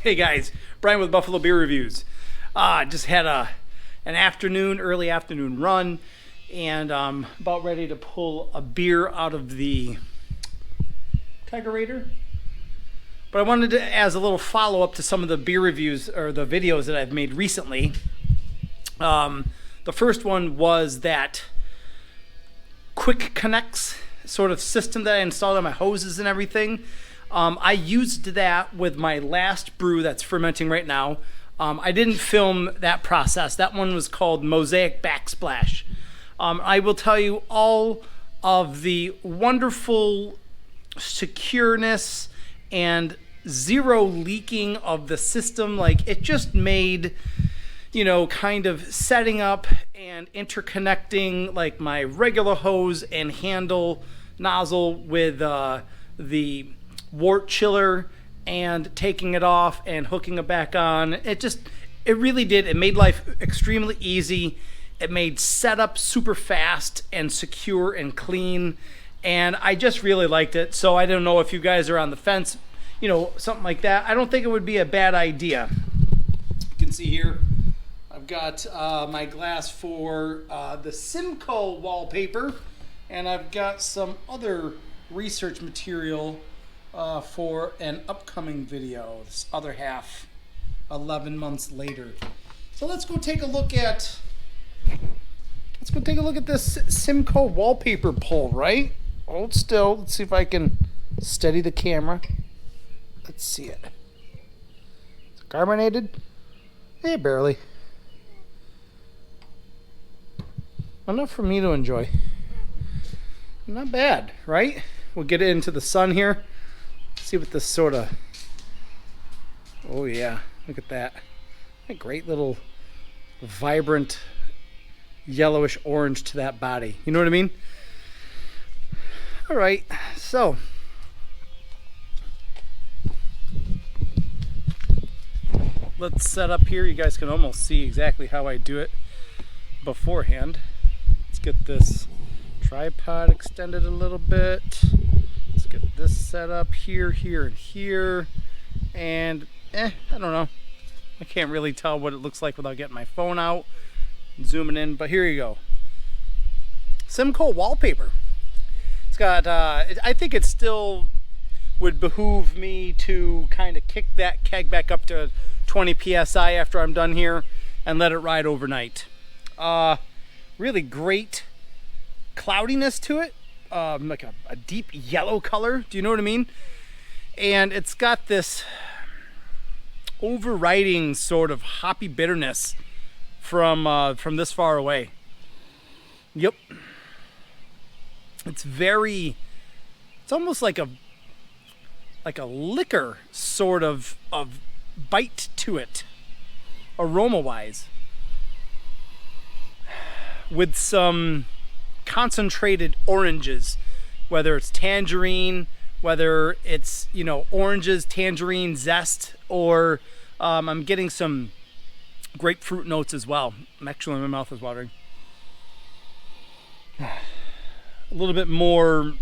Hey guys, Brian with Buffalo Beer Reviews. Just had an early afternoon run, and I'm about ready to pull a beer out of the Kegerator. But I wanted to, as a little follow-up to some of the beer reviews or the videos that I've made recently. The first one was that quick connects sort of system that I installed on my hoses and everything. I used that with my last brew that's fermenting right now. I didn't film that process. That one was called Mosaic Backsplash. I will tell you all of the wonderful secureness and zero leaking of the system. Like, it just made, kind of setting up and interconnecting like my regular hose and handle nozzle with the wort chiller and taking it off and hooking it back on. It really did. It made life extremely easy. It made setup super fast and secure and clean. And I just really liked it. So I don't know if you guys are on the fence, something like that. I don't think it would be a bad idea. You can see here, I've got my glass for the Simcoe Wallpaper, and I've got some other research material for an upcoming video, this other half, 11 months later. So let's go take a look at this Simcoe Wallpaper pull, right? Hold still. Let's see if I can steady the camera. Let's see it. Is it carbonated? Yeah, barely. Enough for me to enjoy. Not bad, right? We'll get it into the sun here. See what this sort of... Oh yeah, look at that. A great little vibrant yellowish orange to that body. You know what I mean? All right, so let's set up here. You guys can almost see exactly how I do it beforehand. Let's get this tripod extended a little bit. Let's get this set up here, here, and here. And I don't know. I can't really tell what it looks like without getting my phone out and zooming in, but here you go. Simcoe Wallpaper. It's got, I think it still would behoove me to kind of kick that keg back up to 20 PSI after I'm done here and let it ride overnight. Really great cloudiness to it, like a deep yellow color. Do you know what I mean? And it's got this overriding sort of hoppy bitterness from this far away. Yep. It's almost like a liquor sort of bite to it, aroma-wise, with some concentrated oranges, whether it's tangerine, whether it's oranges, tangerine zest, or I'm getting some grapefruit notes as well. Actually, my mouth is watering. A little bit more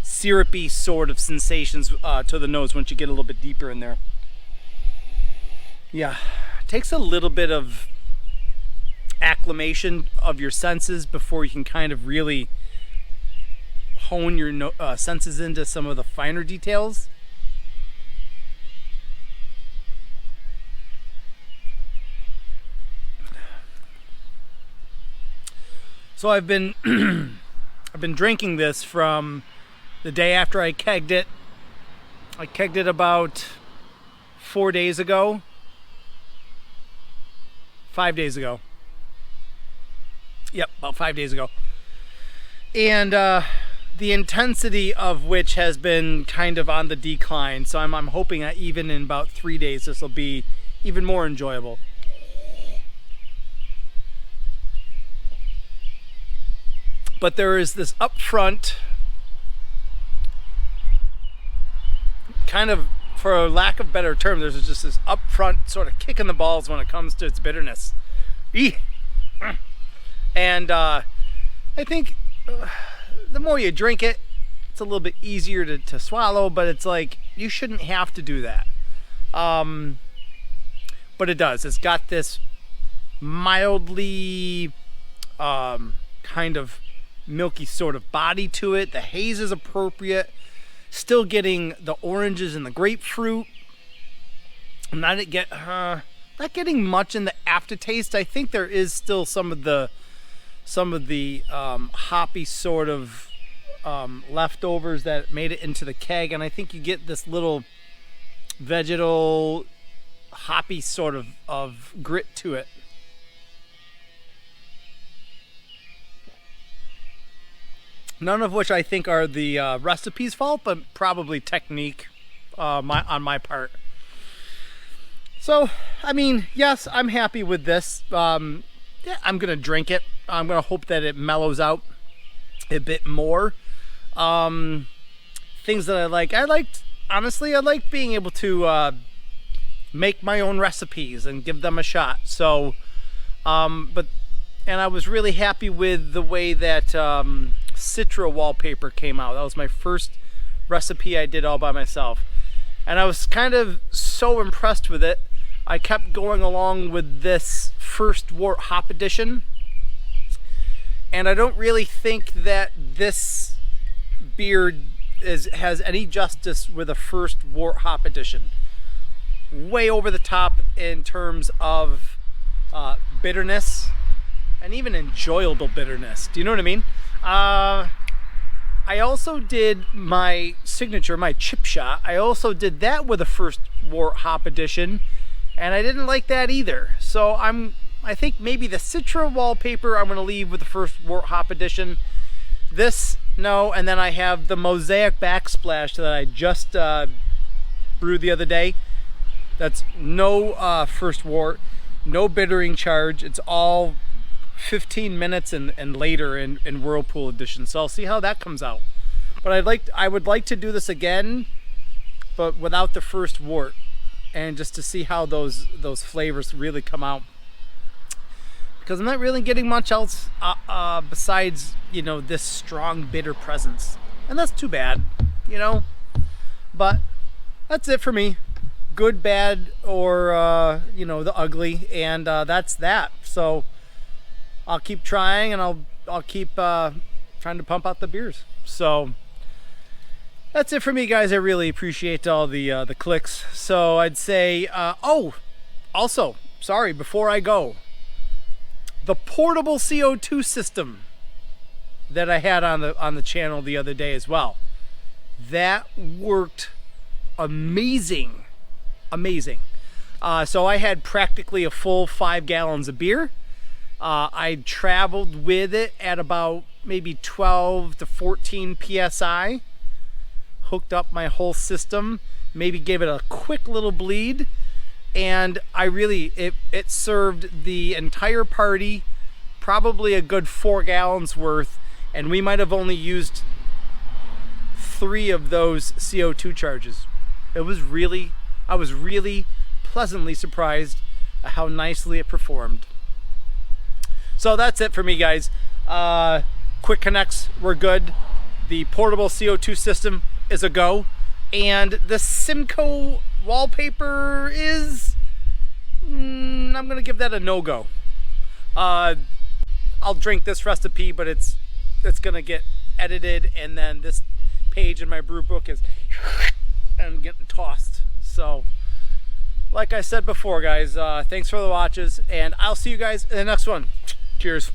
syrupy sort of sensations to the nose once you get a little bit deeper in there. Yeah, it takes a little bit of acclimation of your senses before you can kind of really hone your senses into some of the finer details. So I've been drinking this from the day after I kegged it. I kegged it about 4 days ago. 5 days ago. Yep, about 5 days ago. And the intensity of which has been kind of on the decline. So I'm hoping that even in about 3 days this will be even more enjoyable. But there is this upfront, kind of, for lack of a better term, there's just this upfront sort of kick in the balls when it comes to its bitterness. Eeh. And I think the more you drink it, it's a little bit easier to swallow, but it's like, you shouldn't have to do that. But it does. It's got this mildly kind of milky sort of body to it. The haze is appropriate. Still getting the oranges and the grapefruit. I'm not getting much in the aftertaste. I think there is still some of the hoppy sort of leftovers that made it into the keg, and I think you get this little vegetal hoppy sort of grit to it. None of which I think are the recipe's fault, but probably technique on my part. So, I mean, yes, I'm happy with this. Yeah, I'm gonna drink it. I'm gonna hope that it mellows out a bit more. Things that honestly, I like being able to make my own recipes and give them a shot. So, and I was really happy with the way that Simcoe Wallpaper came out. That was my first recipe I did all by myself, and I was kind of so impressed with it. I kept going along with this first wort hop edition, and I don't really think that this beer has any justice with a first wort hop edition. Way over the top in terms of bitterness and even enjoyable bitterness. Do you know what I mean? I also did my signature, my chip shot. I also did that with a first wort hop edition, and I didn't like that either. So I think maybe the Simcoe Wallpaper I'm going to leave with the first wort hop edition. This, no, and then I have the Mosaic Backsplash that I just brewed the other day. That's no first wort, no bittering charge. It's all 15 minutes and later in Whirlpool edition. So I'll see how that comes out. But I would like to do this again, but without the first wort, and just to see how those flavors really come out. Because I'm not really getting much else besides, this strong bitter presence. And that's too bad, But that's it for me. Good, bad, or, the ugly. And that's that. So I'll keep trying, and I'll keep trying to pump out the beers. So that's it for me, guys. I really appreciate all the clicks. So I'd say, also, sorry, before I go, the portable CO2 system that I had on the channel the other day as well, that worked amazing. So I had practically a full 5 gallons of beer. I traveled with it at about maybe 12 to 14 psi. Hooked up my whole system, maybe gave it a quick little bleed, and it served the entire party probably a good 4 gallons worth, and we might have only used 3 of those CO2 charges. I was really pleasantly surprised at how nicely it performed. So that's it for me, guys. Quick connects were good. The portable CO2 system is a go, and the Simcoe Wallpaper is I'm gonna give that a no-go. I'll drink this recipe, but it's gonna get edited, and then this page in my brew book is and getting tossed. So like I said before, guys, thanks for the watches, and I'll see you guys in the next one. Cheers.